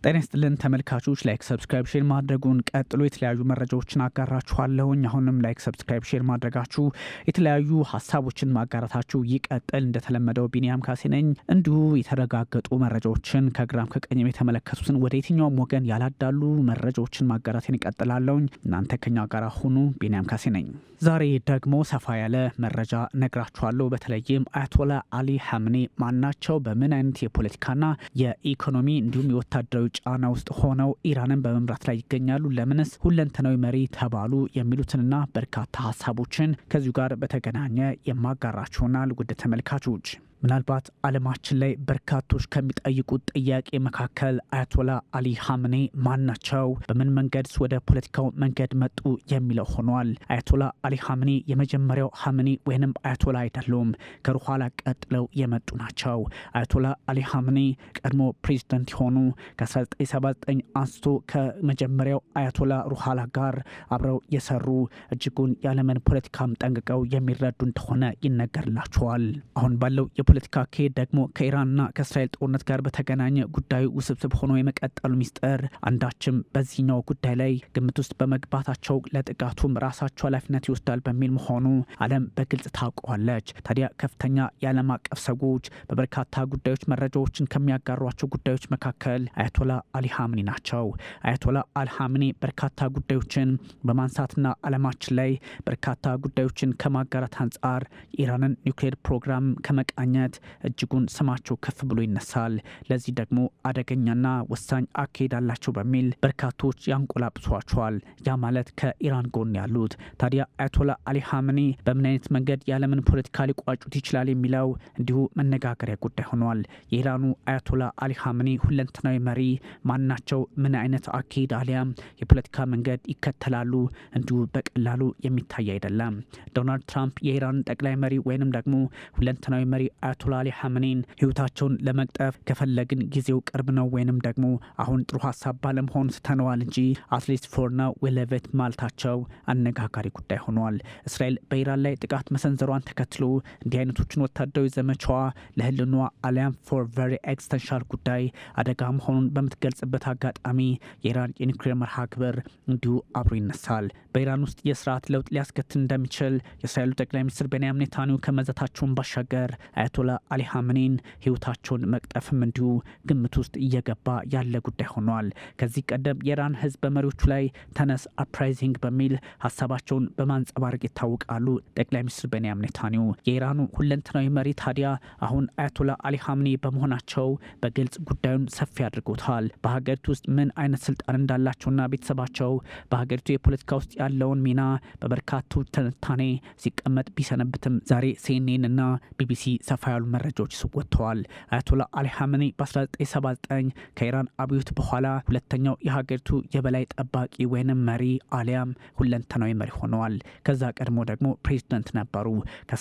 ጤና ይስጥልን ተመልካቾች ላይክ ሰብስክራይብ ሼር ማድረጉን ቀጥሎ የተለያዩ መረጃዎችን አጋራችኋለሁኝ። አሁንም ላይክ ሰብስክራይብ ሼር ማድረጋችሁ የተለያዩ ሀሳቦችን ማጋራታችሁ ይቀጥል። እንደተለመደው ቢኒያም ካሴ ነኝ። እንዲሁ የተረጋገጡ መረጃዎችን ከግራም ከቀኝም የተመለከቱትን ወደ የትኛውም ወገን ያላዳሉ መረጃዎችን ማጋራቴን ይቀጥላለሁኝ። እናንተ ከኛ ጋር ሁኑ። ቢኒያም ካሴ ነኝ። ዛሬ ደግሞ ሰፋ ያለ መረጃ ነግራችኋለሁ። በተለይም አያቶላ አሊ ሀምኔ ማናቸው፣ በምን አይነት የፖለቲካና የኢኮኖሚ እንዲሁም የወታደራዊ ጫና ውስጥ ሆነው ኢራንን በመምራት ላይ ይገኛሉ፣ ለምንስ ሁለንተናዊ መሪ ተባሉ የሚሉትንና በርካታ ሀሳቦችን ከዚሁ ጋር በተገናኘ የማጋራችሁናል። ውድ ተመልካቾች ምናልባት ዓለማችን ላይ በርካቶች ከሚጠይቁት ጥያቄ መካከል አያቶላ አሊ ሀምኔ ማን ናቸው፣ በምን መንገድስ ወደ ፖለቲካው መንገድ መጡ የሚለው ሆኗል። አያቶላ አሊ ሀምኔ የመጀመሪያው ሀምኔ ወይንም አያቶላ አይደሉም፣ ከሩኋላ ቀጥለው የመጡ ናቸው። አያቶላ አሊ ሀምኔ ቀድሞ ፕሬዚደንት የሆኑ ከ1979 አንስቶ ከመጀመሪያው አያቶላ ሩኋላ ጋር አብረው የሰሩ እጅጉን የዓለምን ፖለቲካም ጠንቅቀው የሚረዱ እንደሆነ ይነገርላቸዋል። አሁን ባለው ፖለቲካ አካሄድ ደግሞ ከኢራንና ከእስራኤል ጦርነት ጋር በተገናኘ ጉዳዩ ውስብስብ ሆኖ የመቀጠሉ ሚስጥር አንዳችም በዚህኛው ጉዳይ ላይ ግምት ውስጥ በመግባታቸው ለጥቃቱም ራሳቸው ኃላፊነት ይወስዳል በሚል መሆኑ ዓለም በግልጽ ታውቀዋለች። ታዲያ ከፍተኛ የዓለም አቀፍ ሰዎች በበርካታ ጉዳዮች መረጃዎችን ከሚያጋሯቸው ጉዳዮች መካከል አያቶላ አሊ ሀምኔ ናቸው። አያቶላ አሊ ሀምኔ በርካታ ጉዳዮችን በማንሳትና ዓለማችን ላይ በርካታ ጉዳዮችን ከማጋራት አንጻር የኢራንን ኒውክሌር ፕሮግራም ከመቃኘት እጅጉን ስማቸው ከፍ ብሎ ይነሳል። ለዚህ ደግሞ አደገኛና ወሳኝ አካሄድ አላቸው በሚል በርካቶች ያንቆላጵሷቸዋል። ያ ማለት ከኢራን ጎን ያሉት። ታዲያ አያቶላ አሊ ሀምኔ በምን አይነት መንገድ የዓለምን ፖለቲካ ሊቋጩት ይችላል የሚለው እንዲሁ መነጋገሪያ ጉዳይ ሆኗል። የኢራኑ አያቶላ አሊ ሀምኔ ሁለንተናዊ መሪ ማናቸው? ምን አይነት አካሄድ አሊያም የፖለቲካ መንገድ ይከተላሉ? እንዲሁ በቀላሉ የሚታይ አይደለም። ዶናልድ ትራምፕ የኢራን ጠቅላይ መሪ ወይንም ደግሞ ሁለንተናዊ መሪ አያቶላ አሊ ሀምኔን ህይወታቸውን ለመቅጠፍ ከፈለግን ጊዜው ቅርብ ነው ወይንም ደግሞ አሁን ጥሩ ሀሳብ ባለመሆኑ ስተነዋል እንጂ አትሊስት ፎር ናው ዊ ሊቭ ኢት ማለታቸው አነጋጋሪ ጉዳይ ሆኗል። እስራኤል በኢራን ላይ ጥቃት መሰንዘሯን ተከትሎ እንዲህ አይነቶችን ወታደራዊ ዘመቻዋ ለህልኗ አሊያም ፎር ቨሪ ኤክስተንሻል ጉዳይ አደጋ መሆኑን በምትገልጽበት አጋጣሚ የኢራን የኒውክሌር መርሃ ግብር እንዲሁ አብሮ ይነሳል። በኢራን ውስጥ የስርዓት ለውጥ ሊያስከትል እንደሚችል የእስራኤሉ ጠቅላይ ሚኒስትር ቤንያሚን ኔታንያሁ ከመዘታቸውን ባሻገር አያቶላ አሊ ሀምኔን ህይወታቸውን መቅጠፍም እንዲሁ ግምት ውስጥ እየገባ ያለ ጉዳይ ሆኗል። ከዚህ ቀደም የኢራን ህዝብ በመሪዎቹ ላይ ተነስ አፕራይዚንግ በሚል ሀሳባቸውን በማንጸባረቅ ይታወቃሉ ጠቅላይ ሚኒስትር ቤንያሚን ኔታንያሁ። የኢራኑ ሁለንተናዊ መሪ ታዲያ አሁን አያቶላ አሊ ሀምኔ በመሆናቸው በግልጽ ጉዳዩን ሰፊ አድርጎታል። በሀገሪቱ ውስጥ ምን አይነት ስልጣን እንዳላቸውና ቤተሰባቸው በሀገሪቱ የፖለቲካ ውስጥ ያለውን ሚና በበርካቶች ትንታኔ ሲቀመጥ ቢሰነብትም ዛሬ ሲኤንኤን እና ቢቢሲ ሰፋ ያሉ መረጃዎች ወጥተዋል። አያቶላ አሊ ሀምኔ በ1979 ከኢራን አብዮት በኋላ ሁለተኛው የሀገሪቱ የበላይ ጠባቂ ወይንም መሪ አሊያም ሁለንተናዊ መሪ ሆነዋል። ከዛ ቀድሞ ደግሞ ፕሬዚደንት ነበሩ።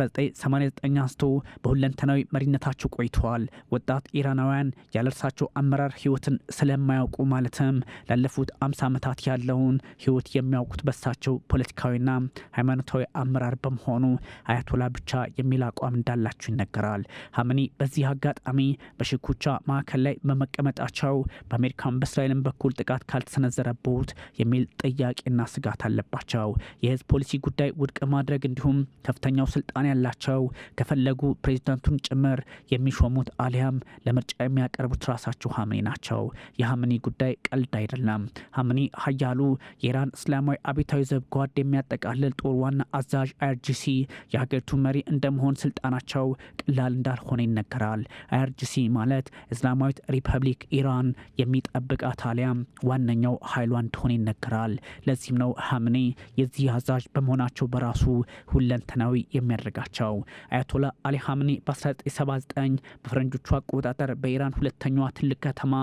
ከ1989 አንስቶ በሁለንተናዊ መሪነታቸው ቆይተዋል። ወጣት ኢራናውያን ያለእርሳቸው አመራር ህይወትን ስለማያውቁ ማለትም ላለፉት 50 ዓመታት ያለውን ህይወት የሚያውቁት በሳቸው ፖለቲካዊና ሃይማኖታዊ አመራር በመሆኑ አያቶላ ብቻ የሚል አቋም እንዳላቸው ይነገራል። ሀምኔ በዚህ አጋጣሚ በሽኩቻ ማዕከል ላይ በመቀመጣቸው በአሜሪካን በእስራኤልም በኩል ጥቃት ካልተሰነዘረበት የሚል ጥያቄና ስጋት አለባቸው። የህዝብ ፖሊሲ ጉዳይ ውድቅ ማድረግ እንዲሁም ከፍተኛው ስልጣን ያላቸው ከፈለጉ ፕሬዚዳንቱን ጭምር የሚሾሙት አሊያም ለምርጫ የሚያቀርቡት ራሳቸው ሀምኔ ናቸው። የሀምኔ ጉዳይ ቀልድ አይደለም። ሀምኔ ሀያሉ የኢራን እስላማዊ አብዮታዊ ዘብ ጓድ የሚያጠቃልል ጦር ዋና አዛዥ አይአርጂሲ የሀገሪቱ መሪ እንደመሆን ስልጣናቸው ቀላል እንዳልሆነ ይነገራል። አይአርጂሲ ማለት እስላማዊት ሪፐብሊክ ኢራን የሚጠብቃት አሊያም ዋነኛው ኃይሏ እንደሆነ ይነገራል። ለዚህም ነው ሀምኔ የዚህ አዛዥ በመሆናቸው በራሱ ሁለንተናዊ የሚያደርጋቸው። አያቶላ አሊ ሀምኔ በ1979 በፈረንጆቹ አቆጣጠር በኢራን ሁለተኛዋ ትልቅ ከተማ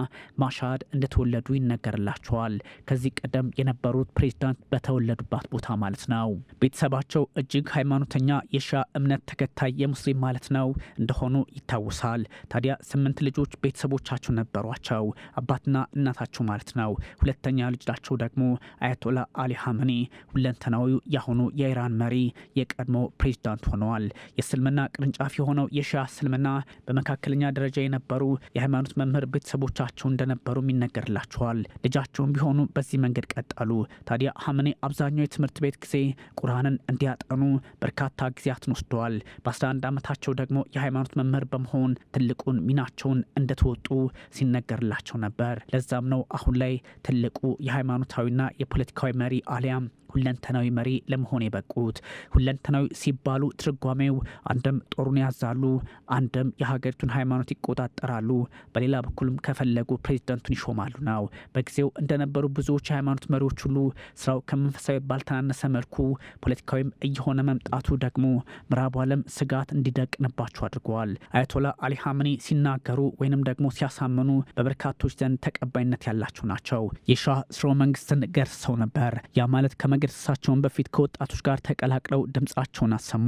ማሻድ እንደተወለዱ ይነገርላቸዋል። ከዚህ ቀደም የነበሩት ፕሬዚዳንት የተወለዱባት ቦታ ማለት ነው። ቤተሰባቸው እጅግ ሃይማኖተኛ የሺዓ እምነት ተከታይ የሙስሊም ማለት ነው እንደሆኑ ይታወሳል። ታዲያ 8 ልጆች ቤተሰቦቻቸው ነበሯቸው፣ አባትና እናታቸው ማለት ነው። ሁለተኛ ልጃቸው ደግሞ አያቶላ አሊ ሀመኒ ሁለንተናዊው ያሁኑ የኢራን መሪ የቀድሞ ፕሬዝዳንት ሆነዋል። የእስልምና ቅርንጫፍ የሆነው የሺዓ እስልምና በመካከለኛ ደረጃ የነበሩ የሃይማኖት መምህር ቤተሰቦቻቸው እንደነበሩም ይነገርላቸዋል። ልጃቸውም ቢሆኑ በዚህ መንገድ ቀጠሉ። ታዲያ ሀመኒ አብዛኛው የትምህርት ቤት ጊዜ ቁርአንን እንዲያጠኑ በርካታ ጊዜያትን ወስደዋል። በ11 ዓመታቸው ደግሞ የሃይማኖት መምህር በመሆን ትልቁን ሚናቸውን እንደተወጡ ሲነገርላቸው ነበር። ለዛም ነው አሁን ላይ ትልቁ የሃይማኖታዊና የፖለቲካዊ መሪ አሊያም ሁለንተናዊ መሪ ለመሆን የበቁት። ሁለንተናዊ ሲባሉ ትርጓሜው አንድም ጦሩን ያዛሉ፣ አንድም የሀገሪቱን ሃይማኖት ይቆጣጠራሉ፣ በሌላ በኩልም ከፈለጉ ፕሬዝዳንቱን ይሾማሉ ነው። በጊዜው እንደነበሩ ብዙዎች የሃይማኖት መሪዎች ሁሉ ስራው ከመንፈሳዊ ባልተናነሰ መልኩ ፖለቲካዊም እየሆነ መምጣቱ ደግሞ ምዕራቡ ዓለም ስጋት እንዲደቅንባቸው አድርገዋል። አያቶላ አሊ ሀመኒ ሲናገሩ ወይንም ደግሞ ሲያሳምኑ በበርካቶች ዘንድ ተቀባይነት ያላቸው ናቸው። የሺዓ ስርወ መንግስትን ገርሰው ነበር። ያ ማለት እሳቸውን በፊት ከወጣቶች ጋር ተቀላቅለው ድምጻቸውን አሰሙ።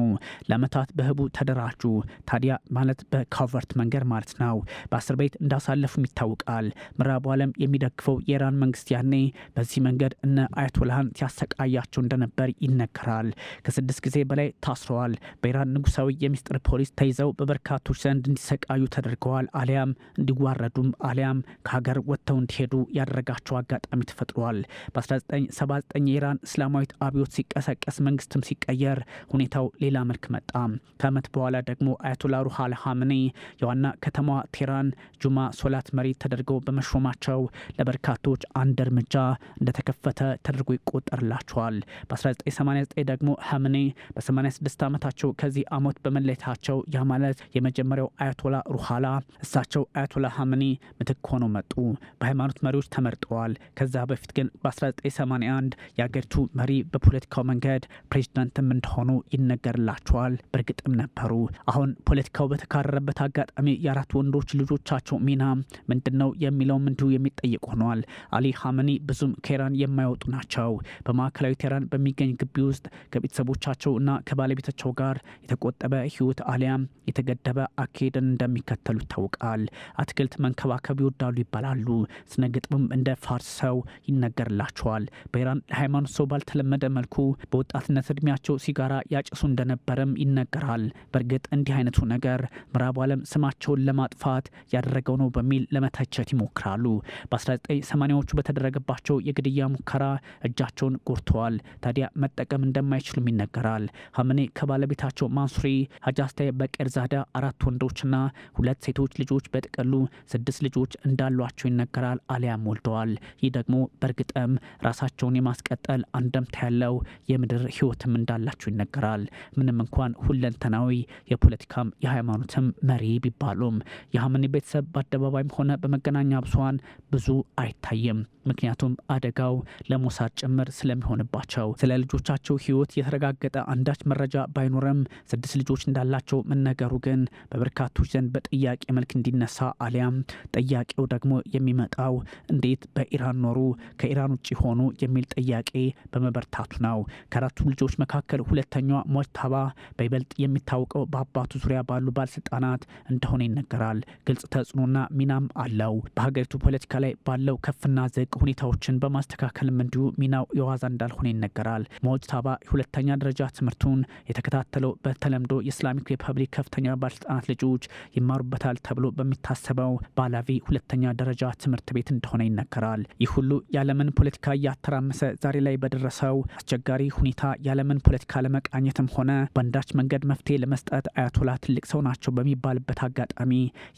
ለአመታት በህቡ ተደራጁ። ታዲያ ማለት በካቨርት መንገድ ማለት ነው። በአስር ቤት እንዳሳለፉም ይታወቃል። ምዕራቡ ዓለም የሚደግፈው የኢራን መንግስት ያኔ በዚህ መንገድ እነ አያቶላህን ሲያሰቃያቸው እንደነበር ይነገራል። ከ6 ጊዜ በላይ ታስረዋል። በኢራን ንጉሳዊ የሚስጥር ፖሊስ ተይዘው በበርካቶች ዘንድ እንዲሰቃዩ ተደርገዋል። አሊያም እንዲዋረዱም አሊያም ከሀገር ወጥተው እንዲሄዱ ያደረጋቸው አጋጣሚ ተፈጥሯል። በ1979 የኢራን እስላማዊት አብዮት ሲቀሰቀስ መንግስትም ሲቀየር ሁኔታው ሌላ መልክ መጣ። ከዓመት በኋላ ደግሞ አያቶላ ሩሃል ሀመኒ የዋና ከተማዋ ቴህራን ጁማ ሶላት መሪ ተደርገው በመሾማቸው ለበርካቶች አንድ እርምጃ እንደተከፈተ ተደርጎ ይቆጠርላቸዋል። በ1989 ደግሞ ሀመኒ በ86 ዓመታቸው ከዚህ ዓመት በመለየታቸው ያ ማለት የመጀመሪያው አያቶላ ሩሃላ እሳቸው አያቶላ ሀመኒ ምትክ ሆነው መጡ። በሃይማኖት መሪዎች ተመርጠዋል። ከዛ በፊት ግን በ1981 የአገሪቱ መሪ በፖለቲካው መንገድ ፕሬዝዳንትም እንደሆኑ ይነገርላቸዋል። በእርግጥም ነበሩ። አሁን ፖለቲካው በተካረረበት አጋጣሚ የአራት ወንዶች ልጆቻቸው ሚና ምንድነው የሚለውም እንዲሁ የሚጠይቅ ሆኗል። አሊ ሀመኒ ብዙም ከኢራን የማይወጡ ናቸው። በማዕከላዊ ቴህራን በሚገኝ ግቢ ውስጥ ከቤተሰቦቻቸው እና ከባለቤታቸው ጋር የተቆጠበ ህይወት አሊያም የተገደበ አካሄድን እንደሚከተሉ ይታወቃል። አትክልት መንከባከብ ይወዳሉ ይባላሉ። ስነ ግጥምም እንደ ፋርስ ሰው ይነገርላቸዋል። በኢራን ለሃይማኖት ሰው ባልተለመደ መልኩ በወጣትነት እድሜያቸው ሲጋራ ያጭሱ እንደነበረም ይነገራል። በእርግጥ እንዲህ አይነቱ ነገር ምዕራቡ ዓለም ስማቸውን ለማጥፋት ያደረገው ነው በሚል ለመተቸት ይሞክራሉ። በ1980ዎቹ በተደረገባቸው የግድያ ሙከራ እጃቸውን ጎርተዋል። ታዲያ መጠቀም እንደማይችሉም ይነገራል። ሀመኒ ከባለቤታቸው ማንሱሪ ሀጃስታይ በቄርዛዳ 4 ወንዶችና 2 ሴቶች ልጆች በጥቅሉ 6 ልጆች እንዳሏቸው ይነገራል። አሊያም ወልደዋል። ይህ ደግሞ በእርግጥም ራሳቸውን የማስቀጠል አንደምታ ያለው የምድር ህይወትም እንዳላቸው ይነገራል። ምንም እንኳን ሁለንተናዊ የፖለቲካም የሃይማኖትም መሪ ቢባሉም የሀመኒ ቤተሰብ በአደባባይም ሆነ በመገናኛ ብዙሃን ብዙ አይታይም። ምክንያቱም አደጋው ለሞሳድ ጭምር ስለሚሆንባቸው። ስለ ልጆቻቸው ህይወት የተረጋገጠ አንዳች መረጃ ባይኖርም 6 ልጆች እንዳላቸው መነገሩ ግን በበርካቶች ዘንድ በጥያቄ መልክ እንዲነሳ አሊያም ጥያቄው ደግሞ የሚመጣው እንዴት በኢራን ኖሩ ከኢራን ውጭ ሆኑ የሚል ጥያቄ በመበርታቱ ነው። ከአራቱ ልጆች መካከል ሁለተኛዋ ሞጅታባ በይበልጥ የሚታወቀው በአባቱ ዙሪያ ባሉ ባለስልጣናት እንደሆነ ይነገራል። ግልጽ ተጽዕኖና ሚናም አለው። በሀገሪቱ ፖለቲካ ላይ ባለው ከፍና ዝቅ ሁኔታዎችን በማስተካከልም እንዲሁ ሚናው የዋዛ እንዳልሆነ ይነገራል። ሞጅታባ የሁለተኛ ደረጃ ትምህርቱን የተከታተለው በተለምዶ የእስላሚክ ሪፐብሊክ ከፍተኛ ባለስልጣናት ልጆች ይማሩበታል ተብሎ በሚታሰበው ባላቪ ሁለተኛ ደረጃ ትምህርት ቤት እንደሆነ ይነገራል። ይህ ሁሉ የዓለምን ፖለቲካ እያተራመሰ ዛሬ ላይ በደረሰው አስቸጋሪ ሁኔታ የዓለምን ፖለቲካ ለመቃኘትም ሆነ በአንዳች መንገድ መፍትሄ ለመስጠት አያቶላ ትልቅ ሰው ናቸው በሚባልበት አጋጣሚ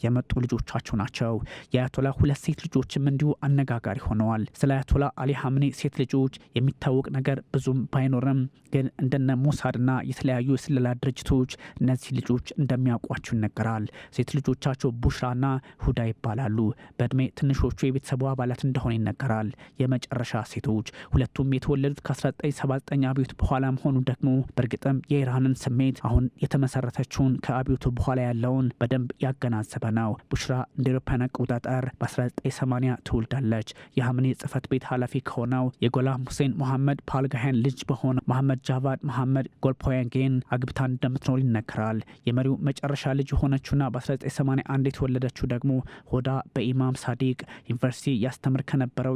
የመጡ ልጆቻቸው ናቸው። የአያቶላ 2 ሴት ልጆችም እንዲሁ አነጋጋሪ ሆነዋል። ስለ አያቶላ አሊ ሀመኒ ሴት ልጆች የሚታወቅ ነገር ብዙም ባይኖርም ግን እንደነ ሞሳድና የተለያዩ የስለላ ድርጅቶች እነዚህ ልጆች እንደሚያውቋቸው ይነገራል። ሴት ልጆቻቸው ቡሽራና ሁዳ ይባላሉ። በእድሜ ትንሾቹ የቤተሰቡ አባላት እንደሆነ ይነገራል። የመጨረሻ ሴቶች ሁለቱም የተወለዱት የተነሱት ከ1979 አብዮት በኋላ መሆኑ ደግሞ በእርግጥም የኢራንን ስሜት አሁን የተመሰረተችውን ከአብዮቱ በኋላ ያለውን በደንብ ያገናዘበ ነው። ቡሽራ እንደ አውሮፓውያን አቆጣጠር በ1980 ትውልዳለች። የሀምኔ ጽህፈት ቤት ኃላፊ ከሆነው የጎላም ሁሴን መሐመድ ፓልጋሃን ልጅ በሆነ መሐመድ ጃቫድ መሐመድ ጎልፖያጌን አግብታ እንደምትኖር ይነገራል። የመሪው መጨረሻ ልጅ የሆነችውና በ1981 የተወለደችው ደግሞ ሆዳ በኢማም ሳዲቅ ዩኒቨርሲቲ ያስተምር ከነበረው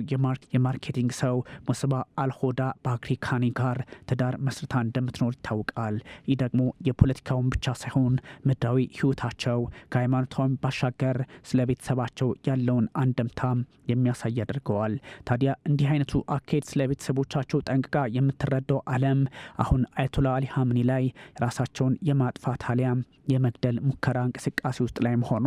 የማርኬቲንግ ሰው ሙስባ አልሆዳ ባክሪ ካኒ ጋር ትዳር መስርታ እንደምትኖር ይታወቃል። ይህ ደግሞ የፖለቲካውን ብቻ ሳይሆን ምድራዊ ህይወታቸው ከሃይማኖታዊ ባሻገር ስለ ቤተሰባቸው ያለውን አንደምታ የሚያሳይ ያደርገዋል። ታዲያ እንዲህ አይነቱ አካሄድ ስለ ቤተሰቦቻቸው ጠንቅቃ የምትረዳው ዓለም አሁን አያቶላ አሊ ሀምኒ ላይ ራሳቸውን የማጥፋት አሊያም የመግደል ሙከራ እንቅስቃሴ ውስጥ ላይ መሆኗ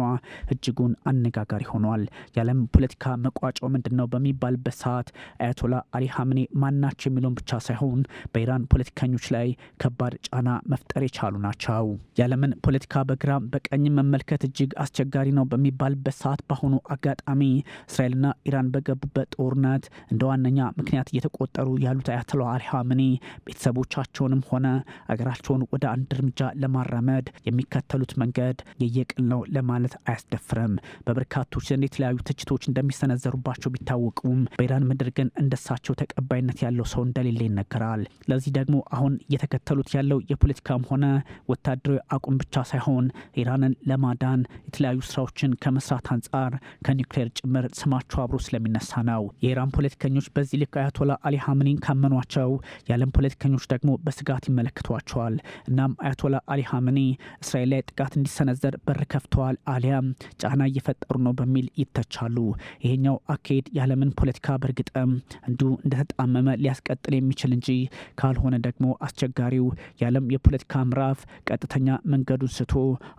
እጅጉን አነጋጋሪ ሆኗል። የዓለም ፖለቲካ መቋጫው ምንድነው በሚባልበት ሰዓት አያቶላ አሊ ሀምኒ ማናቸው የሚለውን ብቻ ሳይሆን በኢራን ፖለቲከኞች ላይ ከባድ ጫና መፍጠር የቻሉ ናቸው። የዓለምን ፖለቲካ በግራም በቀኝ መመልከት እጅግ አስቸጋሪ ነው በሚባልበት ሰዓት በአሁኑ አጋጣሚ እስራኤልና ኢራን በገቡበት ጦርነት እንደ ዋነኛ ምክንያት እየተቆጠሩ ያሉት አያቶላ አሊ ሀምኒ ቤተሰቦቻቸውንም ሆነ አገራቸውን ወደ አንድ እርምጃ ለማራመድ የሚከተሉት መንገድ የየቅል ነው ለማለት አያስደፍርም። በበርካቶች ዘንድ የተለያዩ ትችቶች እንደሚሰነዘሩባቸው ቢታወቁም በኢራን ምድር ግን እንደሳቸው ተቀባይነት ያለው ሰው እንደሌለ ይነገራል። ለዚህ ደግሞ አሁን እየተከተሉት ያለው የፖለቲካም ሆነ ወታደራዊ አቁም ብቻ ሳይሆን ኢራንን ለማዳን የተለያዩ ስራዎችን ከመስራት አንጻር ከኒውክሌር ጭምር ስማቸው አብሮ ስለሚነሳ ነው። የኢራን ፖለቲከኞች በዚህ ልክ አያቶላ አሊ ሀምኒን ካመኗቸው የዓለም ፖለቲከኞች ደግሞ በስጋት ይመለከቷቸዋል። እናም አያቶላ አሊ ሀምኒ እስራኤል ላይ ጥቃት እንዲሰነዘር በር ከፍተዋል አሊያም ጫና እየፈጠሩ ነው በሚል ይተቻሉ። ይሄኛው አካሄድ የዓለምን ፖለቲካ በእርግጥም እንዲሁ እንደተጣመመ ሊያስቀጥል የሚችል እንጂ ካልሆነ ደግሞ አስቸጋሪው የዓለም የፖለቲካ ምዕራፍ ቀጥተኛ መንገዱን ስቶ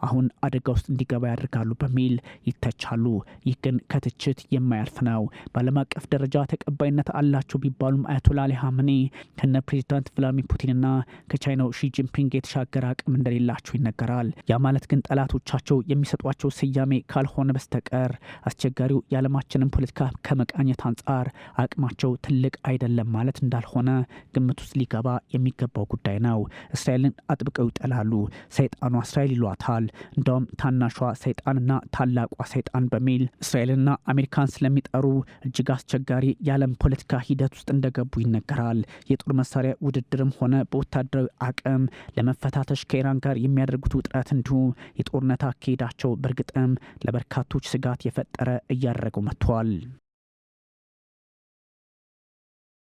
አሁን አደጋ ውስጥ እንዲገባ ያደርጋሉ በሚል ይተቻሉ። ይህ ግን ከትችት የማያልፍ ነው። በዓለም አቀፍ ደረጃ ተቀባይነት አላቸው ቢባሉም አያቶላ አሊ ሀምኒ ከነ ፕሬዚዳንት ቭላድሚር ፑቲንና ከቻይናው ሺ ጂንፒንግ የተሻገረ አቅም እንደሌላቸው ይነገራል። ያ ማለት ግን ጠላቶቻቸው የሚሰጧቸው ስያሜ ካልሆነ በስተቀር አስቸጋሪው የዓለማችንን ፖለቲካ ከመቃኘት አንጻር አቅማቸው ትልቅ አይደለም ማለት እንዳልሆነ ግምት ውስጥ ሊገባ የሚገባው ጉዳይ ነው። እስራኤልን አጥብቀው ይጠላሉ። ሰይጣኗ እስራኤል ይሏታል። እንደውም ታናሿ ሰይጣንና ታላቋ ሰይጣን በሚል እስራኤልና አሜሪካን ስለሚጠሩ እጅግ አስቸጋሪ የዓለም ፖለቲካ ሂደት ውስጥ እንደገቡ ይነገራል። የጦር መሳሪያ ውድድርም ሆነ በወታደራዊ አቅም ለመፈታተሽ ከኢራን ጋር የሚያደርጉት ውጥረት እንዲሁ የጦርነት አካሄዳቸው በእርግጥም ለበርካቶች ስጋት የፈጠረ እያደረገው መጥቷል።